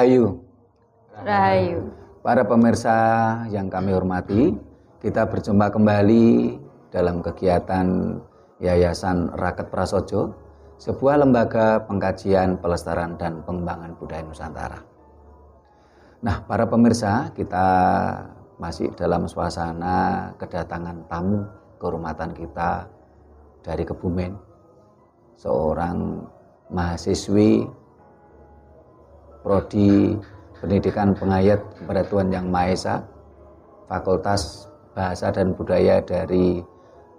Rahayu. Rahayu. Para pemirsa yang kami hormati, kita berjumpa kembali dalam kegiatan Yayasan Raket Prasojo, sebuah lembaga pengkajian, pelestarian, dan pengembangan budaya Nusantara. Nah, para pemirsa, kita masih dalam suasana kedatangan tamu kehormatan kita dari Kebumen, seorang mahasiswi Prodi Pendidikan Pengayat kepada Tuhan Yang Maha Esa, Fakultas Bahasa dan Budaya dari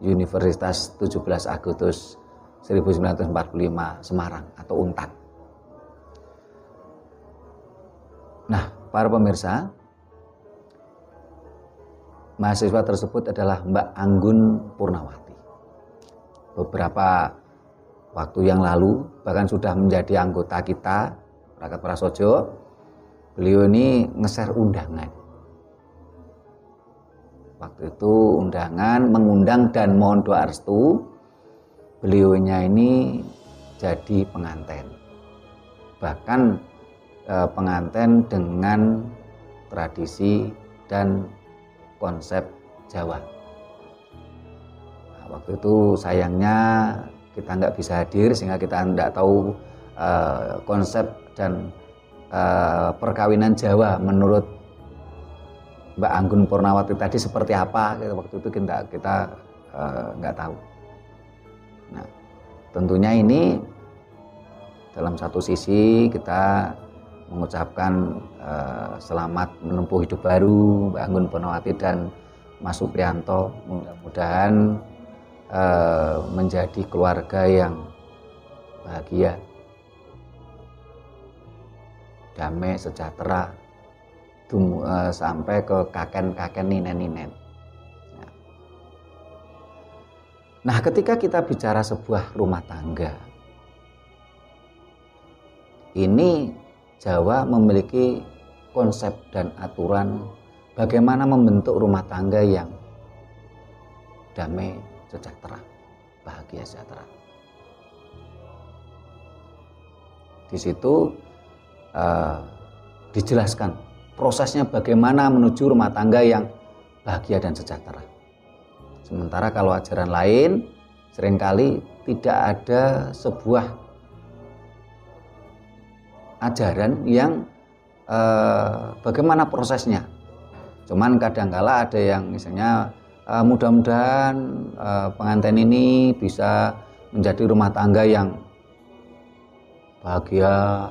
Universitas 17 Agustus 1945 Semarang atau UNTAD. Nah, para pemirsa, mahasiswa tersebut adalah Mbak Anggun Purnawati. Beberapa waktu yang lalu bahkan sudah menjadi anggota kita Raket Prasojo. Beliau ini nge-share undangan. Waktu itu undangan mengundang dan mohon doa restu. Beliaunya ini jadi pengantin. Bahkan pengantin dengan tradisi dan konsep Jawa. Nah, waktu itu sayangnya kita nggak bisa hadir sehingga kita nggak tahu konsep dan perkawinan Jawa menurut Mbak Anggun Purnawati tadi seperti apa. Waktu itu kita nggak tahu. Nah, tentunya ini dalam satu sisi kita mengucapkan selamat menempuh hidup baru Mbak Anggun Purnawati dan Mas Supriyanto. Mudah-mudahan menjadi keluarga yang bahagia, damai, sejahtera, sampai ke kakek-kakek, ninen-ninen. Nah, ketika kita bicara sebuah rumah tangga, ini Jawa memiliki konsep dan aturan bagaimana membentuk rumah tangga yang damai, sejahtera, bahagia, sejahtera. Di situ dijelaskan prosesnya bagaimana menuju rumah tangga yang bahagia dan sejahtera. Sementara kalau ajaran lain seringkali tidak ada sebuah ajaran yang bagaimana prosesnya. Cuman kadangkala ada yang misalnya mudah-mudahan pengantin ini bisa menjadi rumah tangga yang bahagia,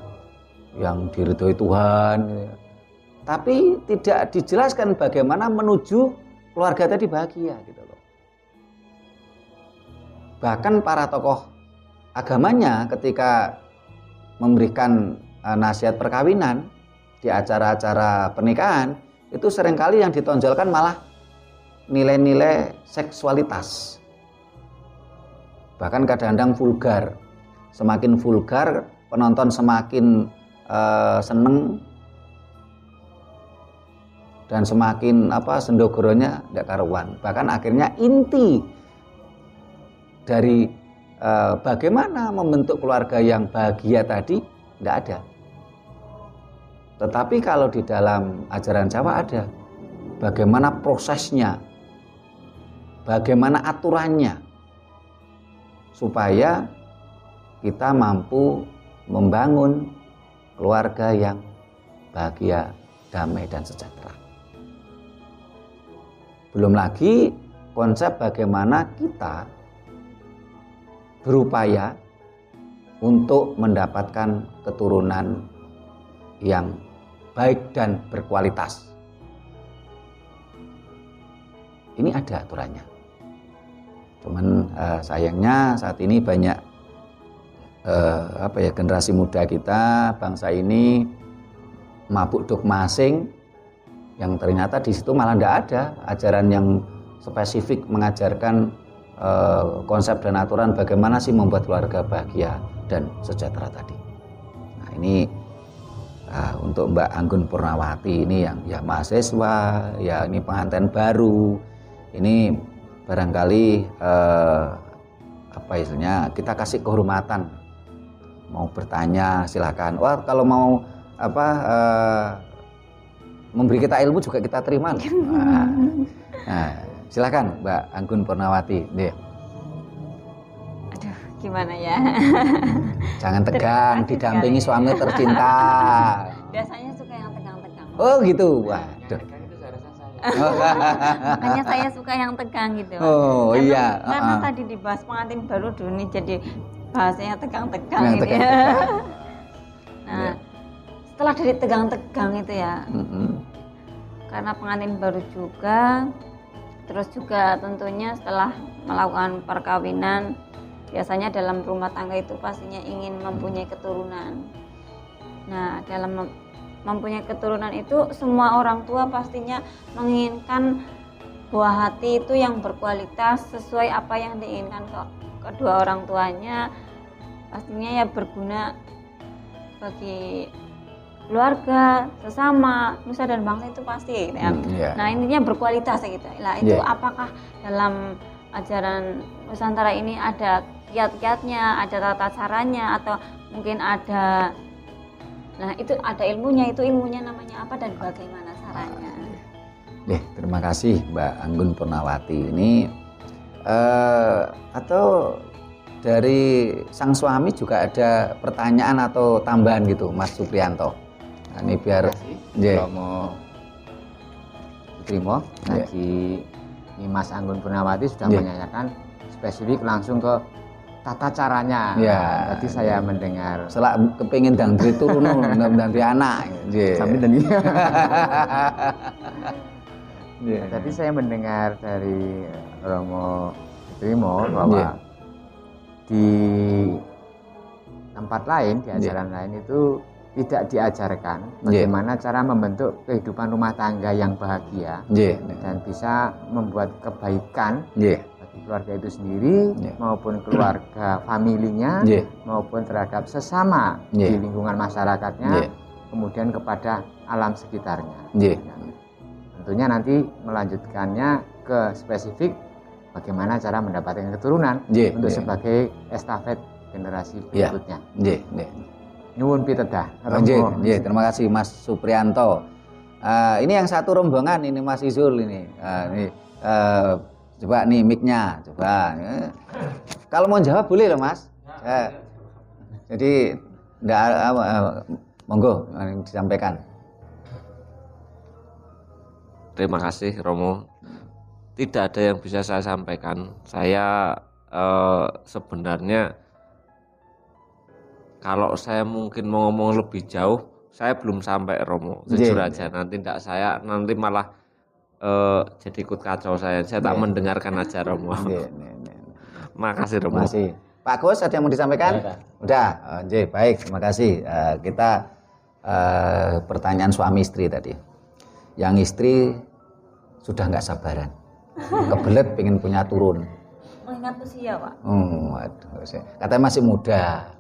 yang diridhoi Tuhan, tapi tidak dijelaskan bagaimana menuju keluarga tadi bahagia gitu loh. Bahkan para tokoh agamanya ketika memberikan nasihat perkawinan di acara-acara pernikahan itu seringkali yang ditonjolkan malah nilai-nilai seksualitas, bahkan kadang-kadang vulgar. Semakin vulgar penonton semakin seneng dan semakin sendogoronya tidak karuan. Bahkan akhirnya inti dari bagaimana membentuk keluarga yang bahagia tadi tidak ada. Tetapi kalau di dalam ajaran Jawa ada bagaimana prosesnya, bagaimana aturannya supaya kita mampu membangun keluarga yang bahagia, damai, dan sejahtera. Belum lagi konsep bagaimana kita berupaya untuk mendapatkan keturunan yang baik dan berkualitas. Ini ada aturannya. Cuman sayangnya saat ini banyak generasi muda kita, bangsa ini mabuk dogma asing yang ternyata di situ malah tidak ada ajaran yang spesifik mengajarkan konsep dan aturan bagaimana sih membuat keluarga bahagia dan sejahtera tadi. Nah, ini untuk Mbak Anggun Purnawati ini yang ya mahasiswa, ya ini pengantin baru, ini barangkali istilahnya kita kasih kehormatan. Mau bertanya silakan. Wah, kalau mau memberi kita ilmu juga kita terima. Nah, silakan Mbak Anggun Purnawati. Aduh, gimana ya? Jangan tegang, didampingi suami tercinta. Biasanya suka yang tegang-tegang. Oh gitu, waduh. Makanya saya suka yang tegang gitu. Oh iya. Karena tadi dibahas pengantin baru dulu nih, jadi bahasanya tegang-tegang gitu tegang. ya. Nah, setelah dari tegang-tegang itu ya, karena pengantin baru juga, terus juga tentunya setelah melakukan perkawinan, biasanya dalam rumah tangga itu pastinya ingin mempunyai keturunan. Nah, dalam mempunyai keturunan itu semua orang tua pastinya menginginkan buah hati itu yang berkualitas sesuai apa yang diinginkan kedua orang tuanya, pastinya ya berguna bagi keluarga, sesama, nusa dan bangsa itu pasti gitu ya. Nah, intinya berkualitas gitu. Lah itu apakah dalam ajaran Nusantara ini ada kiat-kiatnya, ada tata caranya, atau mungkin ada, nah itu ada ilmunya, itu ilmunya namanya apa dan bagaimana caranya? Terima kasih Mbak Anggun Purnawati. Ini atau dari sang suami juga ada pertanyaan atau tambahan gitu, Mas Supriyanto. Nah, ini biar mau terima. Jadi ini Mas Anggun Purnawati sudah menanyakan spesifik langsung ke tata caranya. Tadi saya mendengar. Selak kepingin dangdri turun, dangdri anak. Sampai dan Tadi saya mendengar dari Romo Trimo bahwa di tempat lain, di ajaran lain itu tidak diajarkan bagaimana cara membentuk kehidupan rumah tangga yang bahagia dan bisa membuat kebaikan bagi keluarga itu sendiri maupun keluarga familinya maupun terhadap sesama di lingkungan masyarakatnya, kemudian kepada alam sekitarnya. Tentunya nanti melanjutkannya ke spesifik bagaimana cara mendapatkan keturunan untuk sebagai estafet generasi berikutnya. Nyuwun pitedah. Terima kasih Mas Supriyanto. Ini yang satu rombongan ini Mas Izul ini. Coba nih mic-nya, coba. Kalau mau jawab boleh loh Mas. Jadi monggo yang disampaikan. Terima kasih Romo. Tidak ada yang bisa saya sampaikan. Saya sebenarnya kalau saya mungkin mau ngomong lebih jauh, saya belum sampai Romo. Jujur aja, nanti malah jadi ikut kacau saya. Saya tak mendengarkan aja Romo. Makasih Romo. Makasih. Pak Gus ada yang mau disampaikan? Udah. Baik, terima kasih. Kita pertanyaan suami istri tadi. Yang istri sudah nggak sabaran, kebelet pengen punya turun. Mengingat usia Pak. Katanya masih muda.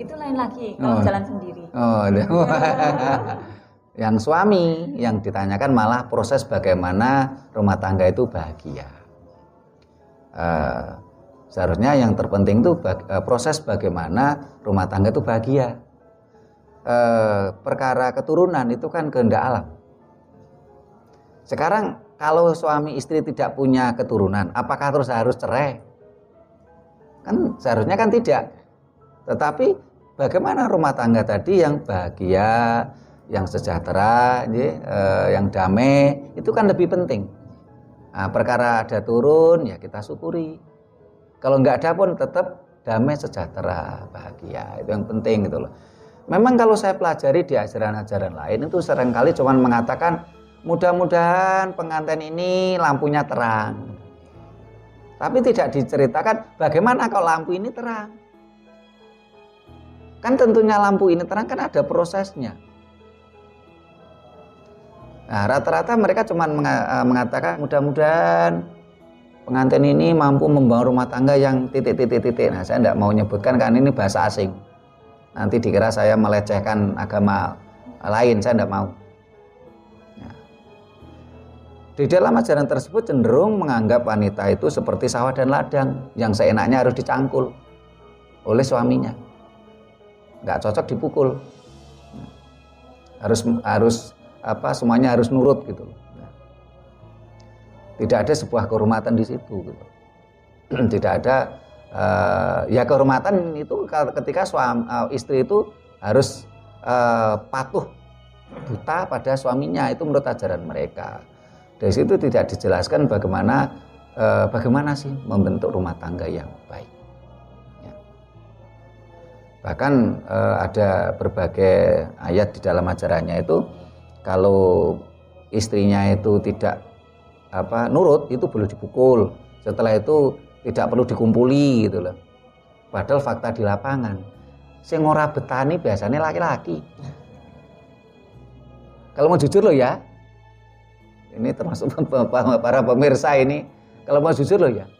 Itu lain lagi kalau jalan sendiri. Yang suami yang ditanyakan malah proses bagaimana rumah tangga itu bahagia. Seharusnya yang terpenting itu proses bagaimana rumah tangga itu bahagia. Perkara keturunan itu kan kehendak alam. Sekarang kalau suami istri tidak punya keturunan, apakah terus harus cerai? Kan seharusnya kan tidak. Tetapi bagaimana rumah tangga tadi yang bahagia, yang sejahtera, yang damai, itu kan lebih penting. Nah, perkara ada turun, ya kita syukuri. Kalau nggak ada pun tetap damai, sejahtera, bahagia. Itu yang penting gitu loh. Memang kalau saya pelajari di ajaran-ajaran lain itu seringkali cuma mengatakan mudah-mudahan pengantin ini lampunya terang. Tapi tidak diceritakan bagaimana kalau lampu ini terang. Kan tentunya lampu ini terang kan ada prosesnya. Nah, rata-rata mereka cuma mengatakan mudah-mudahan pengantin ini mampu membangun rumah tangga yang titik-titik-titik. Nah, saya tidak mau nyebutkan karena ini bahasa asing. Nanti dikira saya melecehkan agama lain, saya tidak mau. Di dalam ajaran tersebut cenderung menganggap wanita itu seperti sawah dan ladang yang seenaknya harus dicangkul oleh suaminya. Nggak cocok dipukul. semuanya harus nurut gitu loh. Tidak ada sebuah kehormatan di situ gitu. Tidak ada ya kehormatan itu ketika istri itu harus patuh buta pada suaminya, itu menurut ajaran mereka. Dari situ tidak dijelaskan bagaimana sih membentuk rumah tangga yang baik. Ya. Bahkan ada berbagai ayat di dalam ajarannya itu, kalau istrinya itu tidak nurut, itu boleh dipukul. Setelah itu tidak perlu dikumpuli gitu loh. Padahal fakta di lapangan, sing ora betani biasanya laki-laki. Kalau mau jujur loh ya, ini termasuk para pemirsa ini, kalau mau jujur loh ya,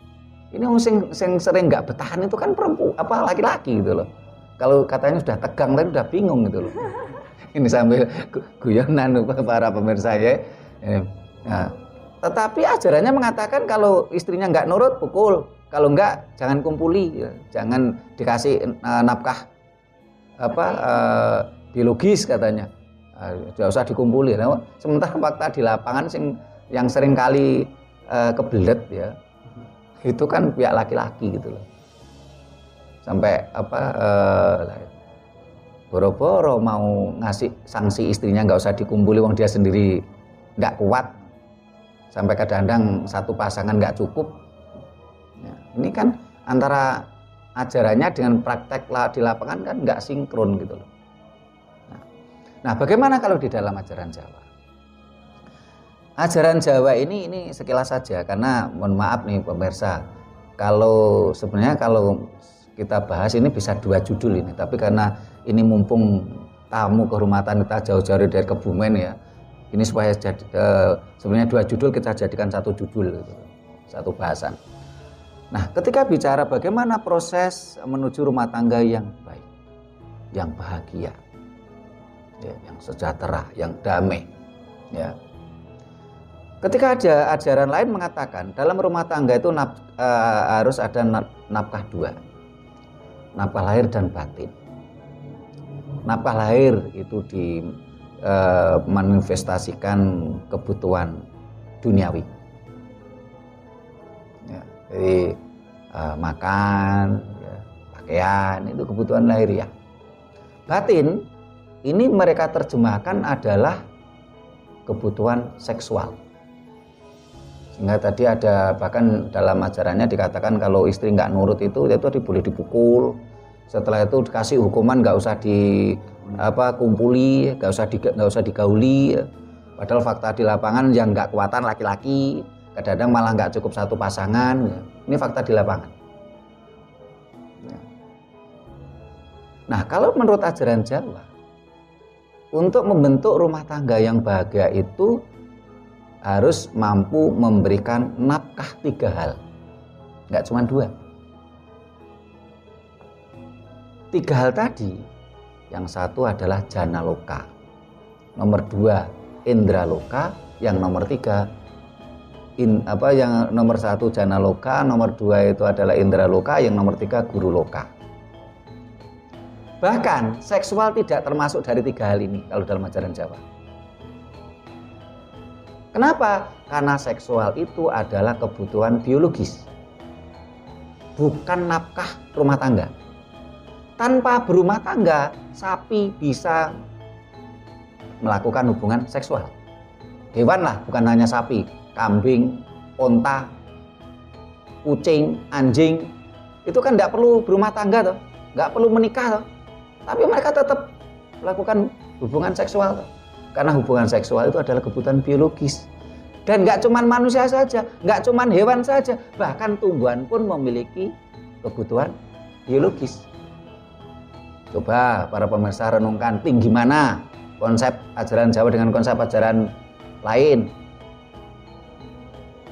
ini sing sering nggak betahan itu kan laki-laki gitu loh. Kalau katanya sudah tegang tadi udah bingung gitu loh. Ini sambil guyonan para pemirsa ya. Nah, tetapi ajarannya mengatakan kalau istrinya nggak nurut pukul, kalau nggak jangan kumpuli, ya. Jangan dikasih nafkah biologis katanya. Tidak usah dikumpuli. Nah, sementara fakta di lapangan yang sering kali kebelet ya, itu kan pihak laki-laki gitu loh. Sampai boro-boro mau ngasih sanksi istrinya nggak usah dikumpuli, wong dia sendiri nggak kuat. Sampai kadang-kadang satu pasangan nggak cukup. Ya, ini kan antara ajarannya dengan praktek di lapangan kan nggak sinkron gitu loh. Nah, bagaimana kalau di dalam ajaran Jawa? Ajaran Jawa ini sekilas saja, karena mohon maaf nih pemirsa, sebenarnya kalau kita bahas ini bisa 2 judul ini, tapi karena ini mumpung tamu kehormatan kita jauh-jauh dari Kebumen ya, ini supaya sebenarnya 2 judul kita jadikan 1 judul gitu, 1 bahasan. Nah, ketika bicara bagaimana proses menuju rumah tangga yang baik, yang bahagia, ya, yang sejahtera, yang damai, ya. Ketika ada ajaran lain mengatakan dalam rumah tangga itu harus ada nafkah 2, nafkah lahir dan batin. Nafkah lahir itu manifestasikan kebutuhan duniawi, ya, jadi makan, ya, pakaian, itu kebutuhan lahiriah. Batin ini mereka terjemahkan adalah kebutuhan seksual. Sehingga tadi ada bahkan dalam ajarannya dikatakan kalau istri nggak nurut itu boleh dipukul. Setelah itu dikasih hukuman nggak usah kumpuli, nggak usah digauli. Padahal fakta di lapangan yang nggak kuatan laki-laki, kadang-kadang malah nggak cukup 1 pasangan. Ini fakta di lapangan. Nah, kalau menurut ajaran Jawa, untuk membentuk rumah tangga yang bahagia itu harus mampu memberikan nafkah 3 hal, nggak cuma 2. 3 hal tadi, yang satu adalah jana loka, nomor 2 indra loka, yang nomor 3 yang nomor 1 jana loka, nomor 2 itu adalah indra loka, yang nomor 3 guru loka. Bahkan seksual tidak termasuk dari 3 hal ini kalau dalam ajaran Jawa. Kenapa? Karena seksual itu adalah kebutuhan biologis, bukan nafkah rumah tangga. Tanpa berumah tangga, sapi bisa melakukan hubungan seksual. Hewan lah, bukan hanya sapi, kambing, onta, kucing, anjing, itu kan tidak perlu berumah tangga toh, nggak perlu menikah toh. Tapi mereka tetap melakukan hubungan seksual toh. Karena hubungan seksual itu adalah kebutuhan biologis. Dan nggak cuma manusia saja, nggak cuma hewan saja, bahkan tumbuhan pun memiliki kebutuhan biologis. Coba para pemirsa renungkan, tinggi mana konsep ajaran Jawa dengan konsep ajaran lain.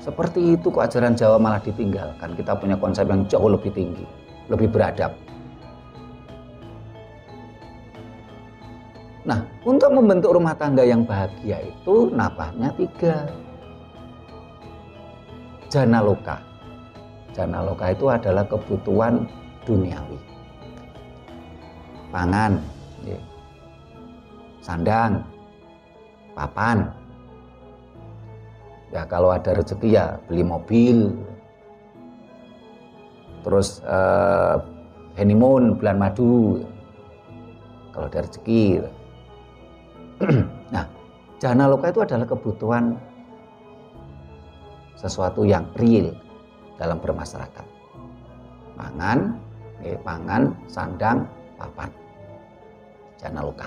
Seperti itu kok ajaran Jawa malah ditinggalkan. Kita punya konsep yang jauh lebih tinggi, lebih beradab. Nah, untuk membentuk rumah tangga yang bahagia itu nafkahnya 3. Jana loka. Jana loka itu adalah kebutuhan duniawi. Pangan, ya. Sandang, papan. Ya kalau ada rezeki ya beli mobil. Terus honeymoon bulan madu. Kalau ada rezeki. Nah, jana loka itu adalah kebutuhan sesuatu yang real dalam bermasyarakat. Pangan, sandang, papan. Jana loka.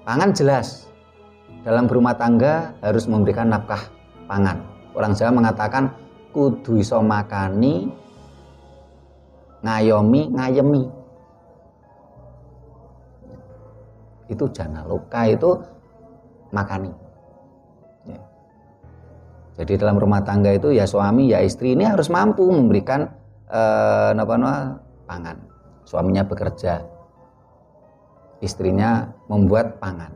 Pangan jelas. Dalam berumah tangga harus memberikan nafkah pangan. Orang Jawa mengatakan kudu iso makani, ngayomi, ngayemi. Itu jana loka, itu makani. Ya. Jadi dalam rumah tangga itu ya suami ya istri ini harus mampu memberikan pangan. Suaminya bekerja, istrinya membuat pangan.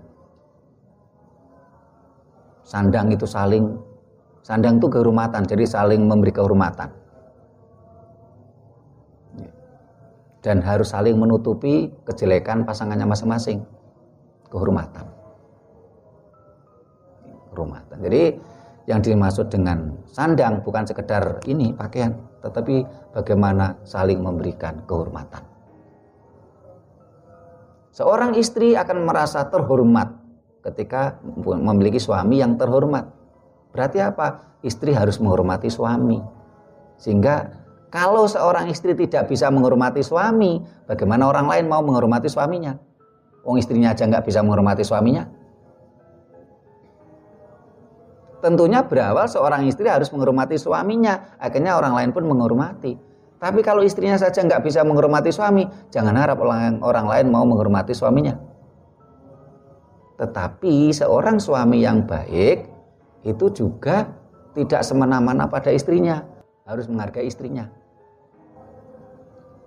Sandang itu sandang itu kehormatan, jadi saling memberi kehormatan. Dan harus saling menutupi kejelekan pasangannya masing-masing. Kehormatan. Jadi yang dimaksud dengan sandang bukan sekedar ini pakaian, tetapi bagaimana saling memberikan kehormatan. Seorang istri akan merasa terhormat ketika memiliki suami yang terhormat. Berarti apa? Istri harus menghormati suami. Sehingga kalau seorang istri tidak bisa menghormati suami, bagaimana orang lain mau menghormati suaminya? Wong istrinya aja nggak bisa menghormati suaminya. Tentunya berawal seorang istri harus menghormati suaminya, akhirnya orang lain pun menghormati. Tapi kalau istrinya saja nggak bisa menghormati suami, jangan harap orang lain mau menghormati suaminya. Tetapi seorang suami yang baik itu juga tidak semena-mena pada istrinya, harus menghargai istrinya.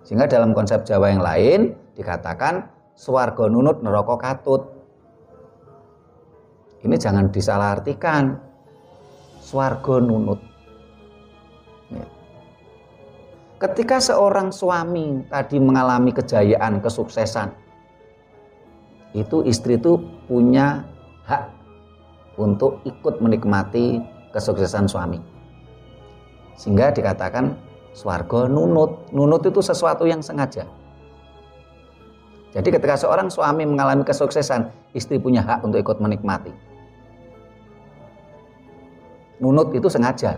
Sehingga dalam konsep Jawa yang lain dikatakan swarga nunut neraka katut. Ini jangan disalahartikan. Swarga nunut. Ketika seorang suami tadi mengalami kejayaan, kesuksesan, itu istri itu punya hak untuk ikut menikmati kesuksesan suami. Sehingga dikatakan swarga nunut. Nunut itu sesuatu yang sengaja. Jadi ketika seorang suami mengalami kesuksesan, istri punya hak untuk ikut menikmati. Nunut itu sengaja.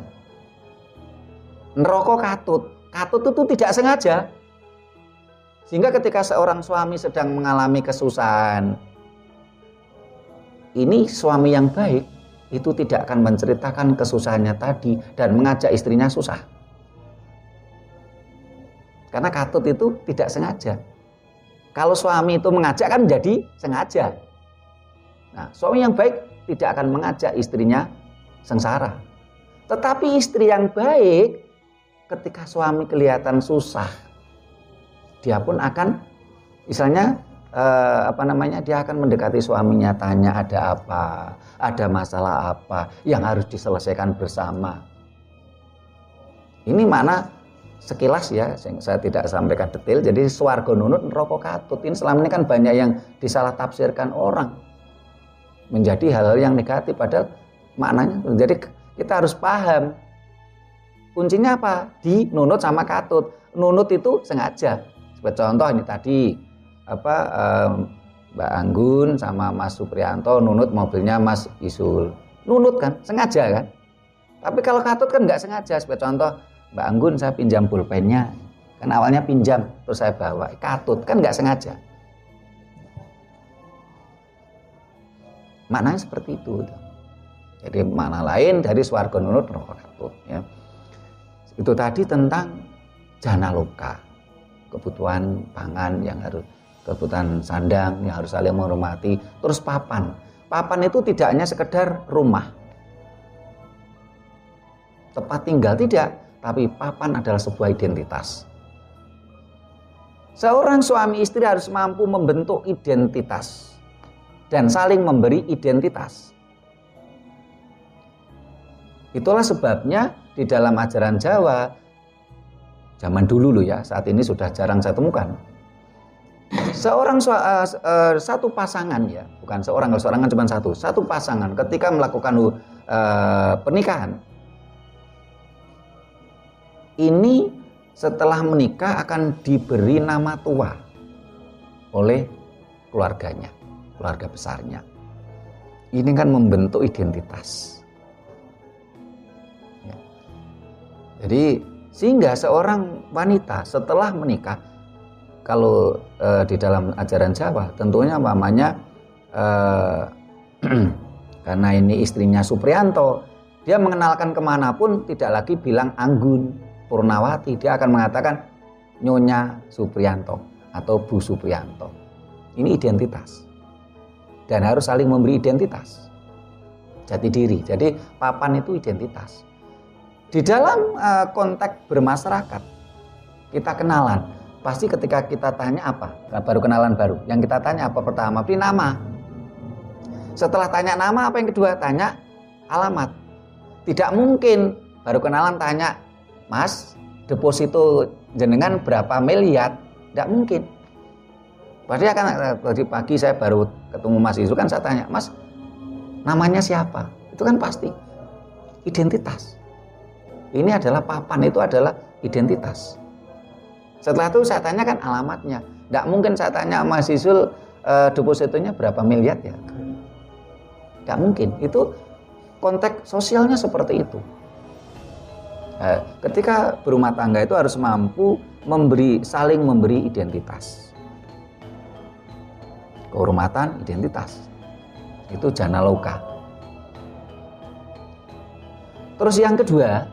Neraka katut. Katut itu tidak sengaja. Sehingga ketika seorang suami sedang mengalami kesusahan, ini suami yang baik itu tidak akan menceritakan kesusahannya tadi dan mengajak istrinya susah. Karena katut itu tidak sengaja. Kalau suami itu mengajak kan jadi sengaja. Nah, suami yang baik tidak akan mengajak istrinya sengsara. Tetapi istri yang baik ketika suami kelihatan susah, dia pun akan misalnya dia akan mendekati suaminya, tanya ada apa, ada masalah apa yang harus diselesaikan bersama. Ini mana sekilas ya, saya tidak sampaikan detail. Jadi swarga nunut neraka katut ini selama ini kan banyak yang disalah tafsirkan orang menjadi hal-hal yang negatif, padahal maknanya. Jadi kita harus paham kuncinya apa? Di nunut sama katut. Nunut itu sengaja. Seperti contoh ini tadi Mbak Anggun sama Mas Supriyanto nunut mobilnya Mas Isul. Nunut kan, sengaja kan. Tapi kalau katut kan nggak sengaja. Seperti contoh Mbak Anggun saya pinjam pulpennya, kan awalnya pinjam terus saya bawa. Katut kan nggak sengaja. Maknanya seperti itu. Jadi makna lain dari swarga nunut neraka katut. Ya. Itu tadi tentang jana loka, kebutuhan pangan yang harus, kebutuhan sandang yang harus saling menghormati. Terus papan. Papan itu tidak hanya sekedar rumah, tempat tinggal, tidak, tapi papan adalah sebuah identitas. Seorang suami istri harus mampu membentuk identitas dan saling memberi identitas. Itulah sebabnya di dalam ajaran Jawa zaman dulu loh ya, saat ini sudah jarang saya temukan. Satu pasangan ya, bukan seorang, kalau seorang kan cuma satu pasangan ketika melakukan pernikahan ini setelah menikah akan diberi nama tua oleh keluarganya, keluarga besarnya. Ini kan membentuk identitas. Ya. Jadi sehingga seorang wanita setelah menikah, kalau di dalam ajaran Jawa tentunya namanya karena ini istrinya Supriyanto, dia mengenalkan kemanapun tidak lagi bilang Anggun, Purnawati, dia akan mengatakan Nyonya Supriyanto atau Bu Supriyanto. Ini identitas dan harus saling memberi identitas, jati diri. Jadi papan itu identitas. Di dalam konteks bermasyarakat kita kenalan. Pasti ketika kita tanya apa, baru kenalan baru, yang kita tanya apa pertama? Beri nama. Setelah tanya nama, apa yang kedua? Tanya alamat. Tidak mungkin baru kenalan tanya, Mas, deposito jenengan berapa miliar? Tidak mungkin. Pasti akan, tadi pagi saya baru ketemu Mas Isu, kan saya tanya, Mas, namanya siapa? Itu kan pasti identitas. Ini adalah papan, itu adalah identitas. Setelah itu saya tanyakan alamatnya. Tidak mungkin saya tanya Mas Isul depositonya berapa miliar ya. Tidak mungkin. Itu konteks sosialnya seperti itu. Ketika berumah tangga itu harus mampu saling memberi identitas. Kehormatan, identitas. Itu jana loka. Terus yang kedua,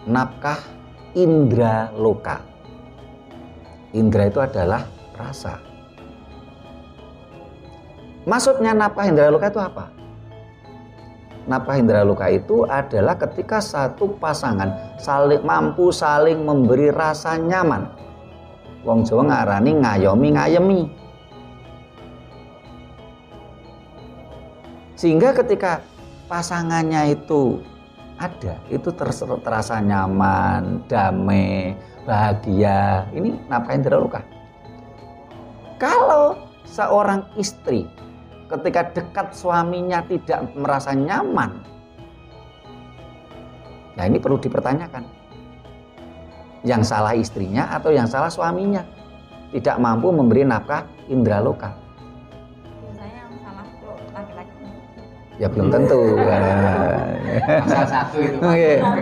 nafkah indra loka. Indra itu adalah rasa. Maksudnya nafkah indra loka itu apa? Nafkah indra loka itu adalah ketika satu pasangan mampu saling memberi rasa nyaman. Wong Jawa ngarani ngayomi ngayemi. Sehingga ketika pasangannya itu ada, itu terasa nyaman, damai, bahagia. Ini nafkah indra loka. Kalau seorang istri ketika dekat suaminya tidak merasa nyaman, nah ini perlu dipertanyakan. Yang salah istrinya atau yang salah suaminya? Tidak mampu memberi nafkah indra loka. Biasanya yang salah tuh laki-laki. Ya belum tentu. Pasal 1 itu.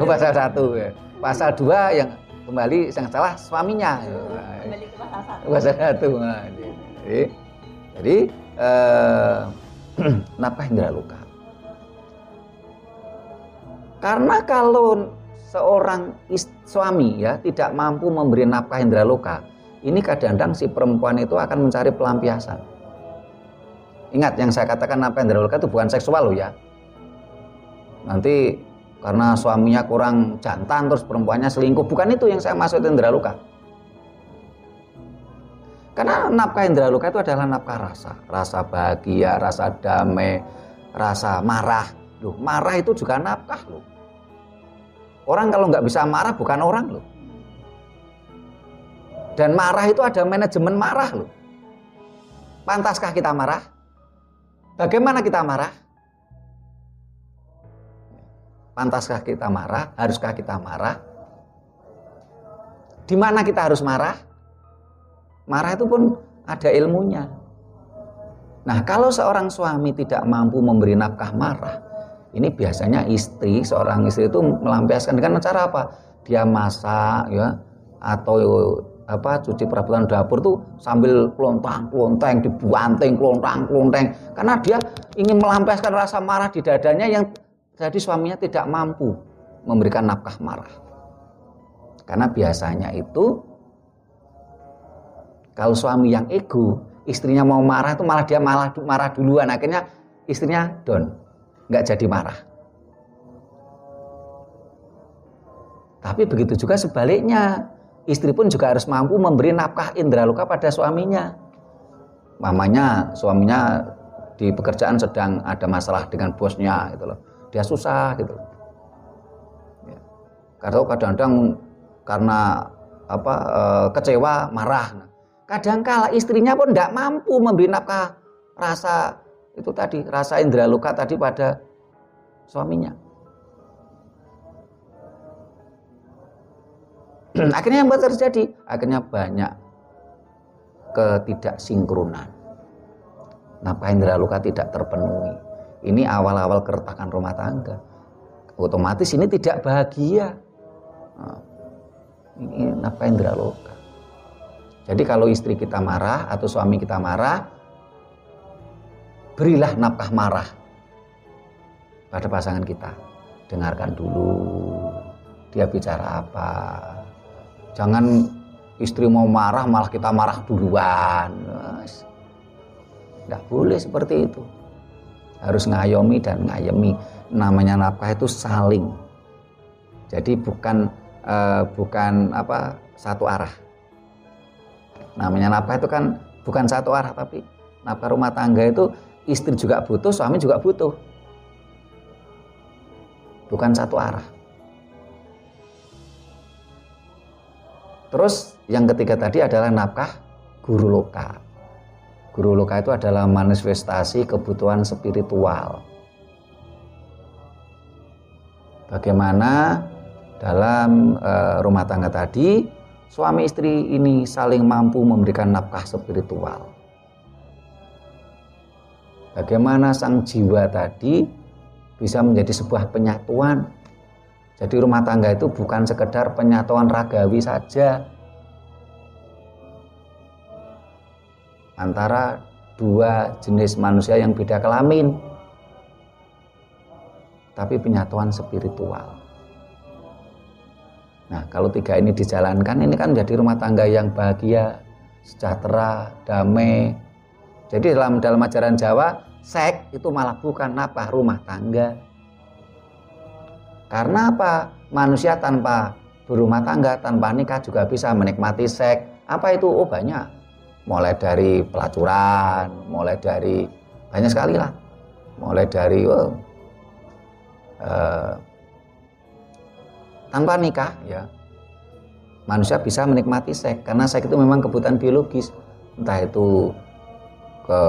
Pasal 1. Pasal 2 yang kembali yang salah suaminya. Kembali ke pasal 1. Pasal 1. Jadi nafkah indra loka. Karena kalau seorang suami ya tidak mampu memberi nafkah indra loka, ini kadang-kadang si perempuan itu akan mencari pelampiasan. Ingat yang saya katakan nafkah indra loka itu bukan seksual loh ya. Nanti karena suaminya kurang jantan terus perempuannya selingkuh, bukan itu yang saya maksud indra loka. Karena nafkah indra loka itu adalah nafkah rasa bahagia, rasa damai, rasa marah. Loh, marah itu juga nafkah loh. Orang kalau nggak bisa marah bukan orang loh. Dan marah itu ada manajemen marah loh. Pantaskah kita marah? Bagaimana kita marah? Pantaskah kita marah? Haruskah kita marah? Di mana kita harus marah? Marah itu pun ada ilmunya. Nah, kalau seorang suami tidak mampu memberi nafkah marah, ini biasanya seorang istri itu melampiaskan dengan cara apa? Dia masak ya, atau cuci perabotan dapur tuh sambil klontang-klonteng, dibanting klontang-klonteng, karena dia ingin melampiaskan rasa marah di dadanya yang jadi suaminya tidak mampu memberikan nafkah marah. Karena biasanya itu kalau suami yang ego, istrinya mau marah itu malah dia marah duluan, akhirnya istrinya down, nggak jadi marah. Tapi begitu juga sebaliknya, istri pun juga harus mampu memberi nafkah indra loka pada suaminya. Mamanya suaminya di pekerjaan sedang ada masalah dengan bosnya gitu loh, dia susah gitu loh. Ya. Kadang-kadang karena kecewa marah. Kadangkala istrinya pun tidak mampu memberi nafkah rasa itu tadi, rasa indra loka tadi pada suaminya. Akhirnya yang terjadi, akhirnya banyak ketidaksinkronan. Nafkah indra loka tidak terpenuhi. Ini awal-awal keretakan rumah tangga. Otomatis ini tidak bahagia. Nah, ini nafkah indra loka. Jadi kalau istri kita marah atau suami kita marah, berilah nafkah marah pada pasangan kita. Dengarkan dulu dia bicara apa. Jangan istri mau marah malah kita marah duluan. Tidak boleh seperti itu. Harus ngayomi dan ngayemi. Namanya nafkah itu saling. Jadi bukan satu arah. Namanya nafkah itu kan bukan satu arah, tapi nafkah rumah tangga itu istri juga butuh, suami juga butuh. Bukan satu arah. Terus yang ketiga tadi adalah nafkah guru loka. Guru loka itu adalah manifestasi kebutuhan spiritual. Bagaimana dalam rumah tangga tadi suami istri ini saling mampu memberikan nafkah spiritual. Bagaimana sang jiwa tadi bisa menjadi sebuah penyatuan. Jadi rumah tangga itu bukan sekedar penyatuan ragawi saja antara dua jenis manusia yang beda kelamin, tapi penyatuan spiritual. Nah, kalau tiga ini dijalankan, ini kan menjadi rumah tangga yang bahagia, sejahtera, damai. Jadi dalam ajaran Jawa, seks itu malah bukan nafkah rumah tangga. Karena apa? Manusia tanpa berumah tangga, tanpa nikah juga bisa menikmati seks. Apa itu? Oh, banyak. Mulai dari pelacuran, mulai dari banyak sekali lah. Mulai dari tanpa nikah, ya, manusia bisa menikmati seks karena seks itu memang kebutuhan biologis, entah itu ke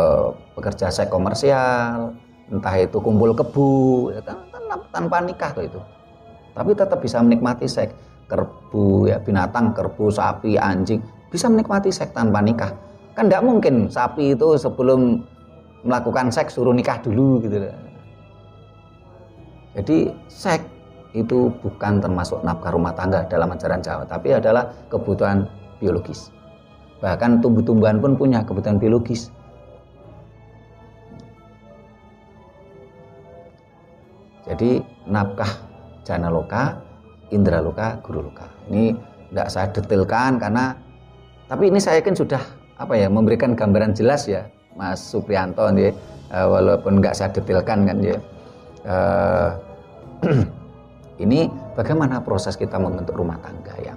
pekerja seks komersial, entah itu kumpul kebu, ya, tanpa nikah tuh itu, tapi tetap bisa menikmati seks. Kerbau, ya, binatang, kerbau, sapi, anjing bisa menikmati seks tanpa nikah. Kan tidak mungkin sapi itu sebelum melakukan seks suruh nikah dulu gitu. Jadi seks itu bukan termasuk nafkah rumah tangga dalam ajaran Jawa, tapi adalah kebutuhan biologis. Bahkan tumbuh-tumbuhan pun punya kebutuhan biologis. Jadi nafkah jana loka, indra loka, guru loka. Ini tidak saya detailkan karena, tapi ini saya yakin sudah memberikan gambaran jelas ya, Mas Supriyanto, ya, walaupun nggak saya detailkan kan ya. Ini bagaimana proses kita membentuk rumah tangga yang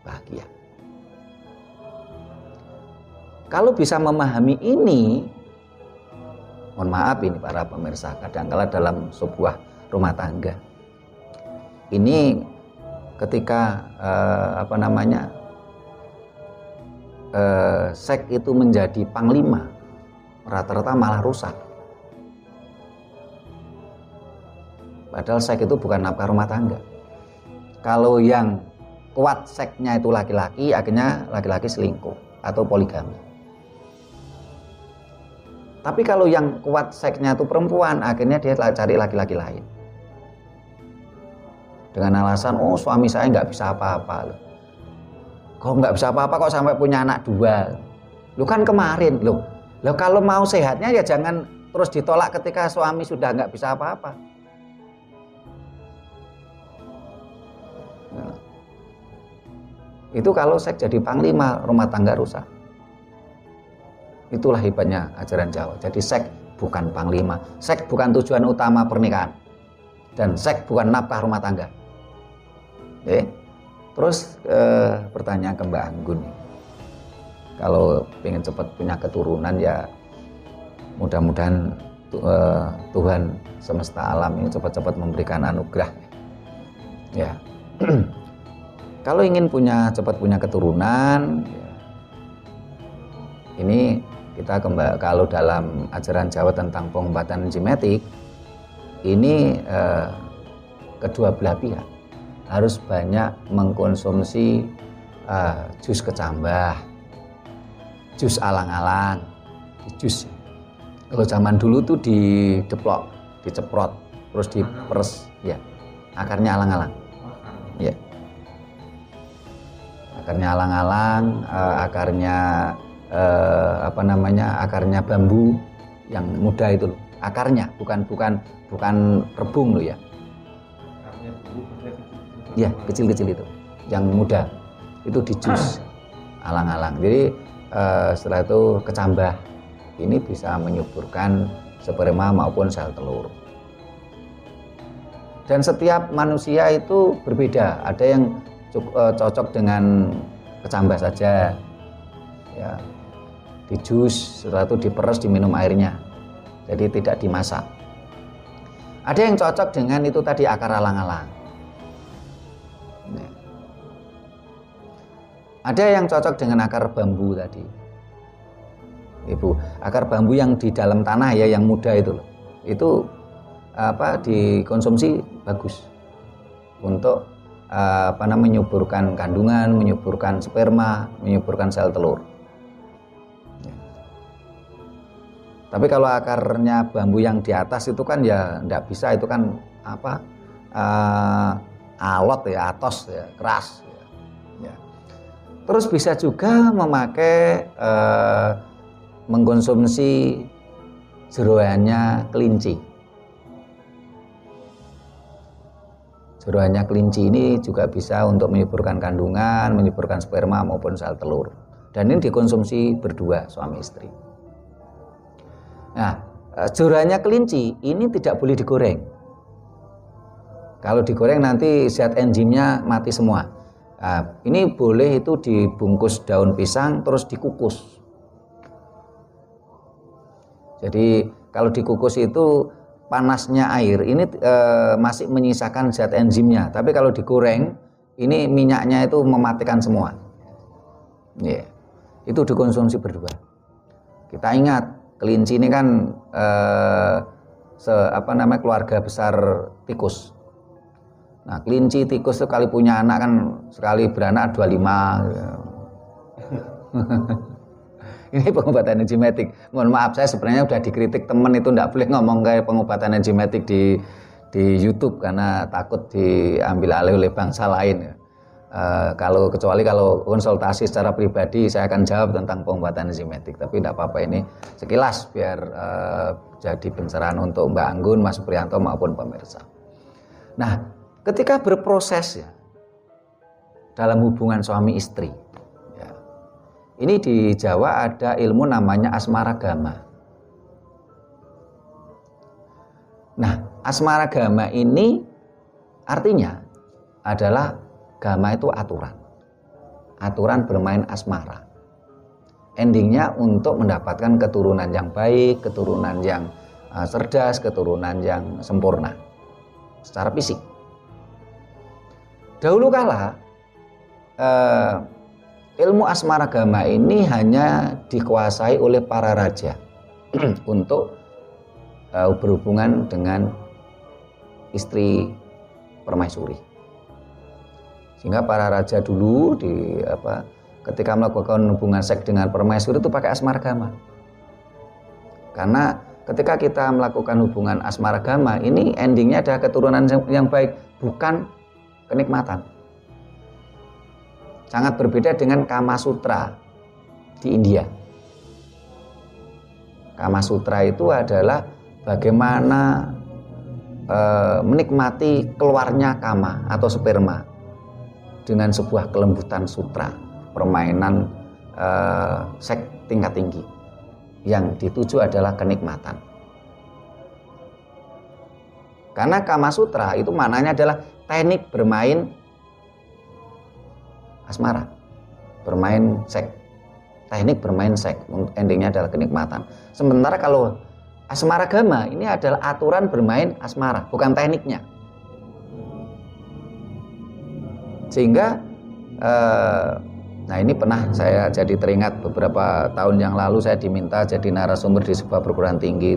bahagia. Kalau bisa memahami ini, mohon maaf ini para pemirsa, kadang-kala dalam sebuah rumah tangga, ini ketika seks itu menjadi panglima, rata-rata malah rusak. Padahal seks itu bukan nafkah rumah tangga. Kalau yang kuat seksnya itu laki-laki, akhirnya laki-laki selingkuh atau poligami. Tapi kalau yang kuat seksnya itu perempuan, akhirnya dia cari laki-laki lain. Dengan alasan, oh suami saya nggak bisa apa-apa loh. Kok nggak bisa apa-apa kok sampai punya anak 2? Lo kan kemarin loh. Kalau mau sehatnya ya jangan terus ditolak ketika suami sudah nggak bisa apa-apa. Itu kalau seks jadi panglima, rumah tangga rusak. Itulah hebatnya ajaran Jawa. Jadi seks bukan panglima, seks bukan tujuan utama pernikahan, dan seks bukan nafkah rumah tangga. Oke. Terus pertanyaan ke Mbak Anggun, kalau pengen cepat punya keturunan ya mudah-mudahan Tuhan semesta alam ini cepat-cepat memberikan anugerah. Ya. Kalau ingin cepat punya keturunan, ya, Ini kita kalau dalam ajaran Jawa tentang pengobatan enzimatik, ini kedua belah pihak harus banyak mengkonsumsi jus kecambah, jus alang-alang, jus. Kalau zaman dulu tuh dideplok, diceprot, terus diperes, ya, akarnya alang-alang, ya, akarnya alang-alang, akarnya akarnya bambu yang muda itu loh. Akarnya bukan rebung loh ya. Ya, kecil-kecil itu. Yang muda itu dijus alang-alang. Jadi setelah itu kecambah. Ini bisa menyuburkan sperma maupun sel telur. Dan setiap manusia itu berbeda. Ada yang cocok dengan kecambah saja. Ya, dijus, setelah itu diperes, diminum airnya, jadi tidak dimasak. Ada yang cocok dengan itu tadi akar alang-alang. Ada yang cocok dengan akar bambu tadi, Ibu, akar bambu yang di dalam tanah ya, yang muda itu loh, itu dikonsumsi bagus untuk menyuburkan kandungan, menyuburkan sperma, menyuburkan sel telur. Tapi kalau akarnya bambu yang di atas itu kan ya enggak bisa, itu kan alot ya, atos ya, keras ya. Terus bisa juga memakai mengkonsumsi jeroannya kelinci. Jeroannya kelinci ini juga bisa untuk menyuburkan kandungan, menyuburkan sperma maupun sel telur. Dan ini dikonsumsi berdua, suami istri. Nah, jeroannya kelinci ini tidak boleh digoreng. Kalau digoreng nanti zat enzimnya mati semua. Nah, ini boleh itu dibungkus daun pisang terus dikukus. Jadi kalau dikukus itu panasnya air ini masih menyisakan zat enzimnya. Tapi kalau digoreng ini minyaknya itu mematikan semua. Yeah. Itu dikonsumsi berdua. Kita ingat kelinci ini kan keluarga besar tikus. Nah, kelinci tikus itu kali punya anak kan sekali beranak 25. Ini pengobatan enzimatik. Mohon maaf, saya sebenarnya udah dikritik temen itu enggak boleh ngomong kayak pengobatan enzimatik di YouTube karena takut diambil alih oleh bangsa lain. Kecuali kalau konsultasi secara pribadi saya akan jawab tentang pengobatan enzimatik, tapi tidak apa-apa, ini sekilas biar jadi pencerahan untuk Mbak Anggun, Mas Supriyanto maupun pemirsa. Nah, ketika berproses ya dalam hubungan suami istri, ya, ini di Jawa ada ilmu namanya asmaragama. Nah, asmaragama ini artinya adalah gama itu aturan bermain asmara. Endingnya untuk mendapatkan keturunan yang baik, keturunan yang cerdas, keturunan yang sempurna secara fisik. Dahulu kala ilmu asmaragama ini hanya dikuasai oleh para raja untuk berhubungan dengan istri permaisuri. Sehingga para raja dulu ketika melakukan hubungan seks dengan permaisuri itu pakai asmaragama. Karena ketika kita melakukan hubungan asmaragama ini endingnya ada keturunan yang baik, bukan kenikmatan. Sangat berbeda dengan Kama Sutra di India. Kama Sutra itu adalah bagaimana menikmati keluarnya kama atau sperma dengan sebuah kelembutan sutra, permainan seks tingkat tinggi yang dituju adalah kenikmatan. Karena Kama Sutra itu maknanya adalah teknik bermain asmara, bermain seks, teknik bermain seks, endingnya adalah kenikmatan. Sementara kalau asmaragama ini adalah aturan bermain asmara, bukan tekniknya. Sehingga Nah ini pernah saya jadi teringat beberapa tahun yang lalu saya diminta jadi narasumber di sebuah perguruan tinggi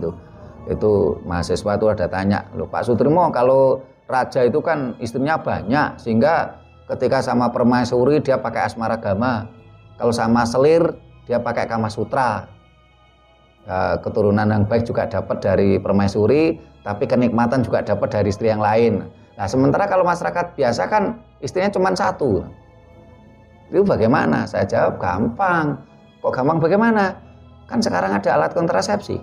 itu mahasiswa itu ada tanya, loh Pak Sutrimo, kalau raja itu kan istrinya banyak sehingga ketika sama permaisuri dia pakai asmaragama, kalau sama selir dia pakai kamasutra. Ya, keturunan yang baik juga dapat dari permaisuri, tapi kenikmatan juga dapat dari istri yang lain. Nah sementara kalau masyarakat biasa kan istrinya cuma satu. Itu bagaimana? Saya jawab, gampang. Kok gampang bagaimana? Kan sekarang ada alat kontrasepsi.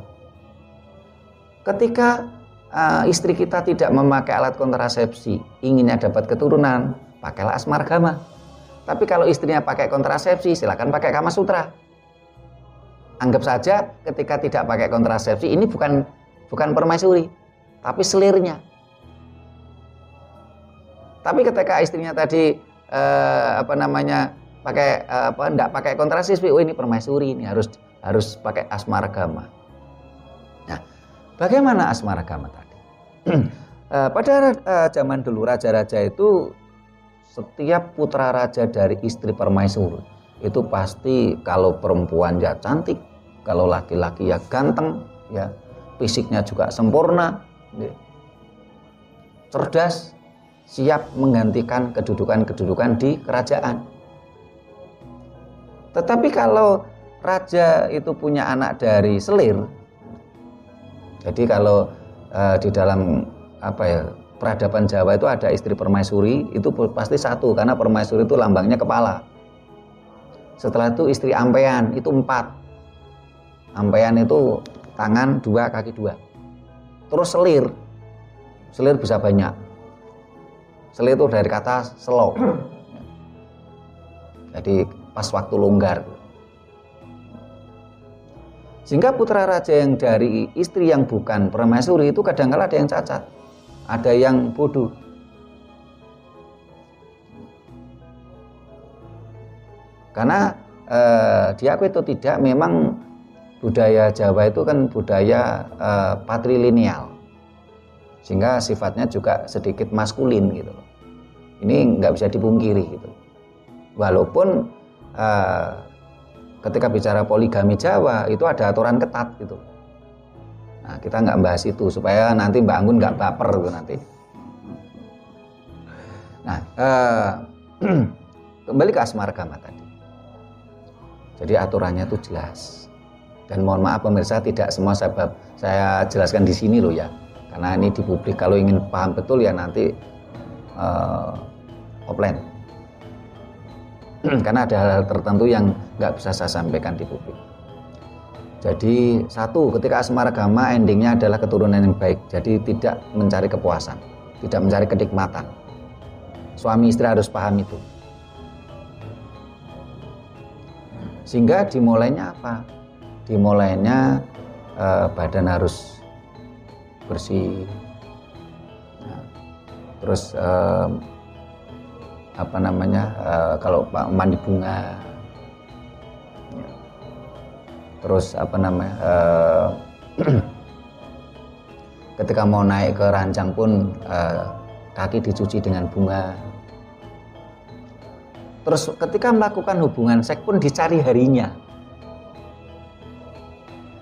Ketika istri kita tidak memakai alat kontrasepsi, inginnya dapat keturunan, pakailah asmaragama. Tapi kalau istrinya pakai kontrasepsi, silakan pakai kamasutra. Anggap saja ketika tidak pakai kontrasepsi, ini bukan permaisuri, tapi selirnya. Tapi ketika istrinya tadi enggak pakai kontrasepsi, oh ini permaisuri, ini harus pakai asmaragama. Nah, bagaimana asmaragama tadi? Pada zaman dulu raja-raja itu setiap putra raja dari istri permaisuri itu pasti kalau perempuan ya cantik, kalau laki-laki ya ganteng, ya fisiknya juga sempurna, cerdas, siap menggantikan kedudukan-kedudukan di kerajaan. Tetapi kalau raja itu punya anak dari selir, jadi kalau di dalam peradaban Jawa itu ada istri permaisuri, itu pasti satu, karena permaisuri itu lambangnya kepala. Setelah itu istri ampean, itu 4. Ampean itu tangan 2, kaki 2. Terus selir bisa banyak. Selir itu dari kata selo. Jadi pas waktu longgar. Sehingga putra raja yang dari istri yang bukan permaisuri itu kadang-kala ada yang cacat, ada yang bodoh. Karena diakui itu tidak, memang budaya Jawa itu kan budaya patrilineal, sehingga sifatnya juga sedikit maskulin gitu loh. Ini nggak bisa dipungkiri gitu. Walaupun ketika bicara poligami Jawa itu ada aturan ketat gitu. Nah, kita nggak bahas itu supaya nanti Mbak Anggun nggak baper gitu nanti. Nah, kembali ke asmaragama tadi. Jadi aturannya itu jelas. Dan mohon maaf pemirsa, tidak semua saya jelaskan di sini loh ya. Karena ini di publik, kalau ingin paham betul ya nanti offline. Karena ada hal-hal tertentu yang nggak bisa saya sampaikan di publik. Jadi satu, ketika asmaragama endingnya adalah keturunan yang baik. Jadi tidak mencari kepuasan, tidak mencari kenikmatan. Suami istri harus paham itu. Sehingga dimulainya apa? Dimulainya badan harus bersih. Nah, terus kalau mandi bunga, terus ketika mau naik ke ranjang pun kaki dicuci dengan bunga. Terus ketika melakukan hubungan seks pun dicari harinya,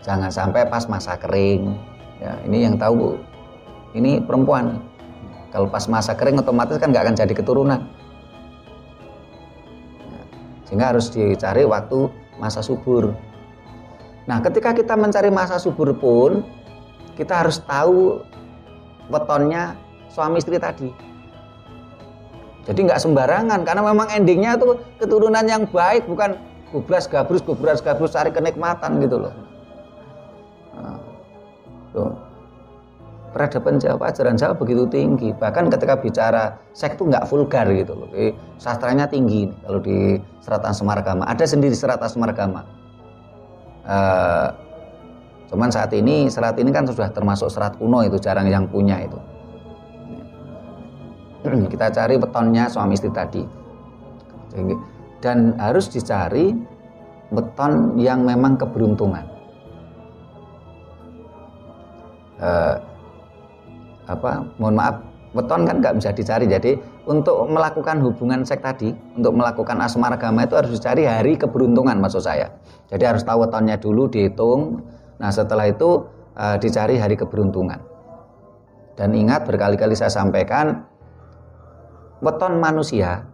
jangan sampai pas masa kering. Ya, ini yang tahu ini perempuan, kalau pas masa kering otomatis kan nggak akan jadi keturunan. Sehingga harus dicari waktu masa subur. Nah, ketika kita mencari masa subur pun kita harus tahu wetonnya suami istri tadi. Jadi nggak sembarangan, karena memang endingnya itu keturunan yang baik, bukan gubras gabrus cari kenikmatan gitu loh. Nah, tuh. Peradaban Jawa, ajaran Jawa begitu tinggi. Bahkan ketika bicara seks itu nggak vulgar gitu loh. Sastranya tinggi. Kalau di serat asmaragama, ada sendiri serat asmaragama. Cuman saat ini serat ini kan sudah termasuk serat kuno, itu jarang yang punya itu. Kita cari wetonnya suami istri tadi. Dan harus dicari weton yang memang keberuntungan. Mohon maaf, weton kan nggak bisa dicari. Jadi untuk melakukan hubungan seks tadi, untuk melakukan asmaragama itu harus dicari hari keberuntungan maksud saya. Jadi harus tahu wetonnya dulu, dihitung. Nah setelah itu dicari hari keberuntungan. Dan ingat, berkali-kali saya sampaikan, weton manusia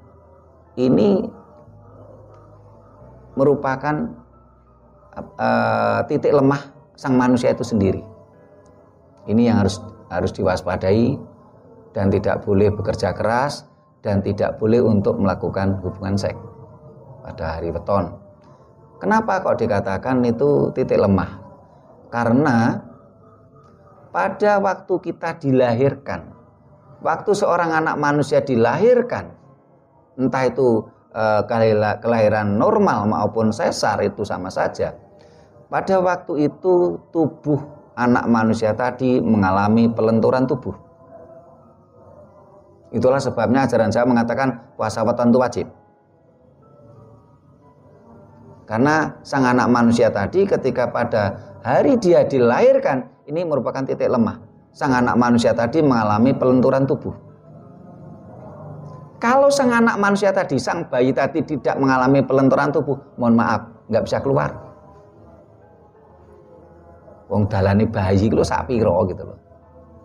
ini merupakan titik lemah sang manusia itu sendiri. Ini yang harus diwaspadai, dan tidak boleh bekerja keras, dan tidak boleh untuk melakukan hubungan seks pada hari weton. Kenapa kok dikatakan itu titik lemah? Karena pada waktu kita dilahirkan, waktu seorang anak manusia dilahirkan, entah itu kelahiran normal maupun sesar, itu sama saja. Pada waktu itu tubuh anak manusia tadi mengalami pelenturan tubuh. Itulah sebabnya ajaran Jawa mengatakan puasa weton itu wajib. Karena sang anak manusia tadi ketika pada hari dia dilahirkan, ini merupakan titik lemah. Sang anak manusia tadi mengalami pelenturan tubuh. Kalau sang anak manusia tadi, sang bayi tadi tidak mengalami pelenturan tubuh, mohon maaf, nggak bisa keluar. Wong dalane bayi itu sak piro gitu loh.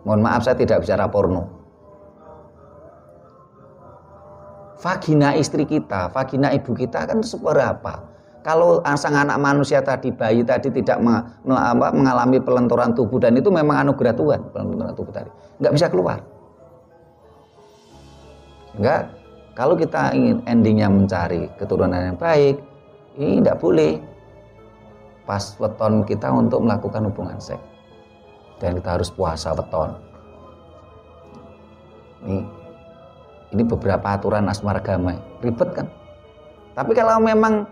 Mohon maaf, saya tidak bicara porno. Vagina istri kita, vagina ibu kita kan seberapa? Kalau sang anak manusia tadi, bayi tadi tidak mengalami pelenturan tubuh, dan itu memang anugerah Tuhan, pelenturan tubuh tadi, nggak bisa keluar. Enggak, kalau kita ingin endingnya mencari keturunan yang baik, ini tidak boleh pas weton kita untuk melakukan hubungan seks, dan kita harus puasa weton. Ini beberapa aturan asmaragama, ribet kan? Tapi kalau memang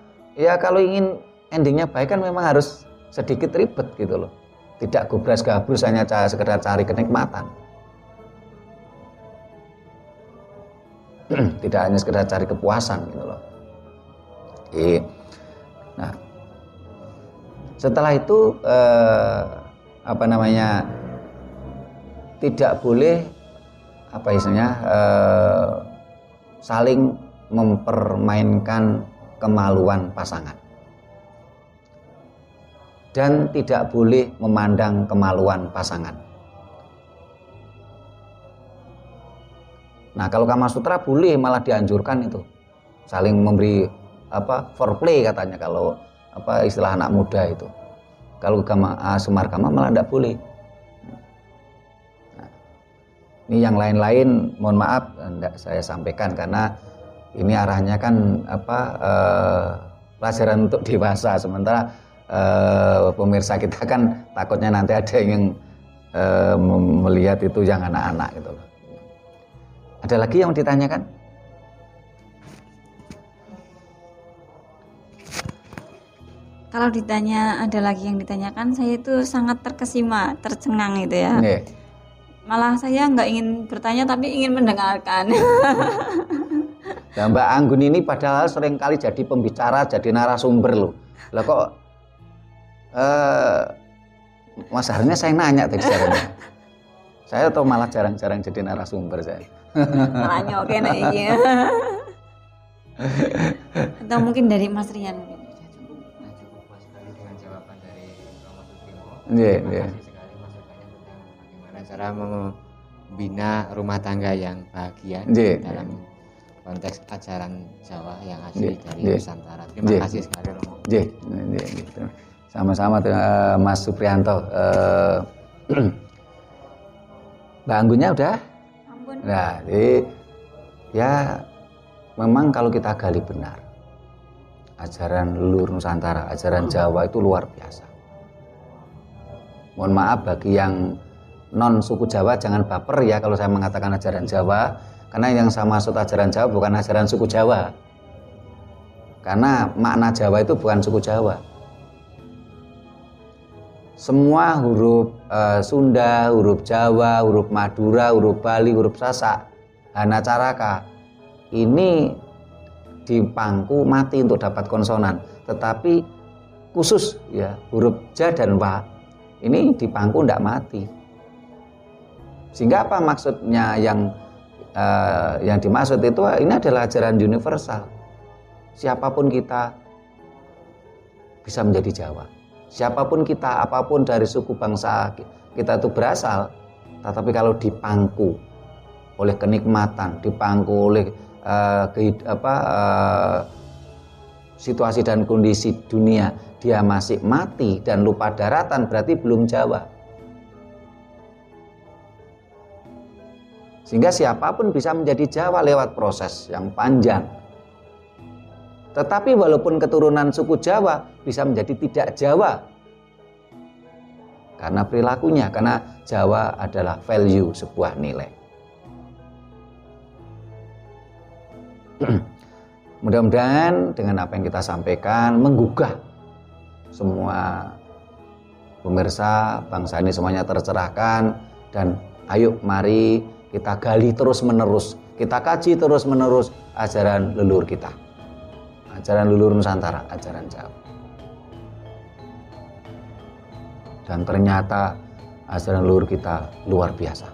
kalau ingin endingnya baik kan memang harus sedikit ribet gitu loh. Tidak gubras-gabrus hanya sekedar cari kenikmatan. Tidak hanya sekedar cari kepuasan gitu loh. Nah, setelah itu tidak boleh saling mempermainkan kemaluan pasangan, dan tidak boleh memandang kemaluan pasangan. Nah, kalau Kama Sutra boleh, malah dianjurkan itu saling memberi foreplay katanya, kalau istilah anak muda itu. Kalau asmaragama malah tidak boleh. Nah, ini yang lain-lain mohon maaf tidak saya sampaikan, karena ini arahnya kan pelajaran untuk dewasa, sementara pemirsa kita kan takutnya nanti ada yang melihat itu yang anak-anak gitu loh. Ada lagi yang ditanyakan? Kalau ditanya ada lagi yang ditanyakan, saya itu sangat terkesima, tercengang gitu ya. Yeah. Malah saya nggak ingin bertanya tapi ingin mendengarkan. Nah, Mbak Anggun ini padahal sering kali jadi pembicara, jadi narasumber loh. Lah kok Mas Harnya saya nanya tadi sebenarnya. Saya tuh malah jarang-jarang jadi narasumber saya. Malah nyokin iya. Atau mungkin dari Mas Rian mungkin. Cukup puas sekali dengan jawaban dari Romo Supremo. Iya. Terima kasih sekali masukannya tentang bagaimana cara membina rumah tangga yang bahagia dalam konteks ajaran Jawa yang asli dari Nusantara. Terima kasih sekali Romo. Sama-sama Mas Suprianto. Mbak Anggunnya udah? Ampun. Nah, jadi ya memang kalau kita gali benar, ajaran leluhur Nusantara, ajaran Jawa itu luar biasa. Mohon maaf bagi yang non suku Jawa, jangan baper ya kalau saya mengatakan ajaran Jawa, karena yang saya maksud ajaran Jawa bukan ajaran suku Jawa. Karena makna Jawa itu bukan suku Jawa. Semua huruf Sunda, huruf Jawa, huruf Madura, huruf Bali, huruf Sasak, Hanacaraka ini dipangku mati untuk dapat konsonan. Tetapi khusus ya huruf Ja dan Wa ini dipangku tidak mati. Sehingga apa maksudnya yang dimaksud itu, ini adalah ajaran universal. Siapapun kita bisa menjadi Jawa. Siapapun kita, apapun dari suku bangsa kita itu berasal, tetapi kalau dipangku oleh kenikmatan, dipangku oleh situasi dan kondisi dunia, dia masih mati dan lupa daratan, berarti belum Jawa. Sehingga siapapun bisa menjadi Jawa lewat proses yang panjang. Tetapi walaupun keturunan suku Jawa bisa menjadi tidak Jawa. Karena perilakunya, karena Jawa adalah value, sebuah nilai. Mudah-mudahan dengan apa yang kita sampaikan menggugah semua pemirsa bangsa ini semuanya tercerahkan, dan ayo mari kita gali terus menerus, kita kaji terus menerus ajaran leluhur kita, ajaran leluhur Nusantara, ajaran Jawa. Dan ternyata ajaran leluhur kita luar biasa,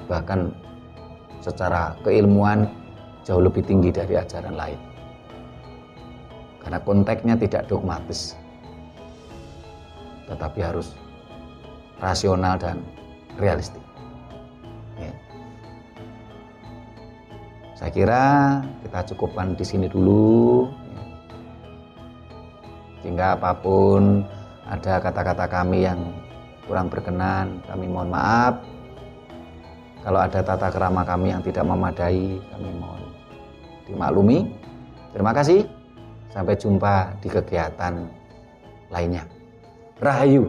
bahkan secara keilmuan jauh lebih tinggi dari ajaran lain, karena konteksnya tidak dogmatis, tetapi harus rasional dan realistik. Ya. Saya kira kita cukupkan di sini dulu. Ya. Sehingga apapun ada kata-kata kami yang kurang berkenan, kami mohon maaf. Kalau ada tata krama kami yang tidak memadai, kami mohon dimaklumi. Terima kasih. Sampai jumpa di kegiatan lainnya. Rahayu.